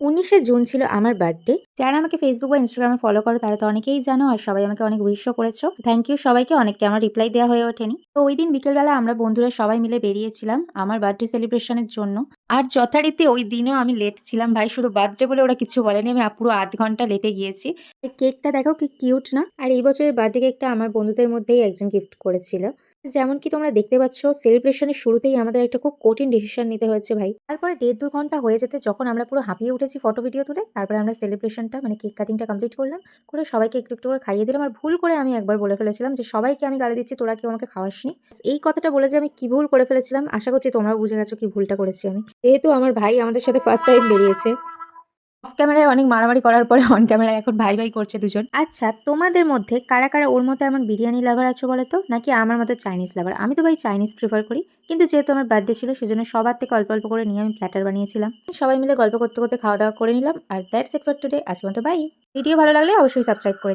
19শে June ছিল আমার birthday. যারা আমাকে ফেসবুক বা ইনস্টাগ্রামে ফলো করো তারা তো অনেকেই জানো আর সবাই আমাকে অনেক উইশও করেছো। থ্যাংক ইউ সবাইকে, অনেককে আমার রিপ্লাই দেওয়া হয়ে ওঠেনি। তো ওইদিন বিকেলবেলা আমরা বন্ধুরা সবাই মিলে বেরিয়েছিলাম আমার বার্থডে সেলিব্রেশনের জন্য। আর যথারীতি ওই দিনেও আমি লেট ছিলাম ভাই, শুধু বার্থডে বলে ওরা কিছু বলেনি, আমি পুরো আধ ঘন্টা লেটে গিয়েছি। আর কেকটা দেখো কি কিউট না? আর এই বছরের বার্থডে কেকটা আমার বন্ধুদের মধ্যেই একজন গিফট করেছিল। যেমন কি তোমরা দেখতে পাচ্ছ সেলিব্রেশনের শুরুতেই আমাদের একটা খুব কঠিন ডিসিশন নিতে হয়েছে ভাই। তারপরে 1.5-2 ঘন্টা হয়ে যেতে যখন আমরা পুরো হাঁপিয়ে উঠেছি ফটো ভিডিও তুলে, তারপরে আমরা সেলিব্রেশনটা মানে কেক কাটিংটা কমপ্লিট করলাম। করে সবাইকে একটু, একটু করে খাইয়ে দিলাম। আর ভুল করে আমি একবার বলে ফেলেছিলাম যে, "সবাইকে আমি গালি দিচ্ছি, তোরা কেউ আমাকে খাওয়াসনি।" এই কথাটা বলে যে আমি কি ভুল করে ফেলেছিলাম, আশা করছি তোমরাও বুঝে গেছো কি ভুলটা করেছি আমি। যেহেতু আমার ভাই আমাদের সাথে ফার্স্ট টাইম বেরিয়েছে। অফ ক্যামেরায় অনেক মারামারি করার পরে অন ক্যামেরায় এখন ভাই, ভাই করছে দুজন। আচ্ছা, তোমাদের মধ্যে কারা, কারা ওর মতো এমন বিরিয়ানি লাভার আছো বলো তো? নাকি আমার মতো চাইনিজ লাভার? আমি তো ভাই চাইনিজ প্রেফার করি। কিন্তু যেহেতু আমার বার্থডে ছিল সেজন্য সবার থেকে অল্প, অল্প করে নিয়ে আমি প্ল্যাটার বানিয়েছিলাম। সবাই মিলে গল্প করতে, করতে খাওয়া-দাওয়া করে নিলাম। আর দ্যাটস ইট ফর টুডে। আজকের মতো বাই। ভিডিও ভালো লাগলে অবশ্যই সাবস্ক্রাইব করে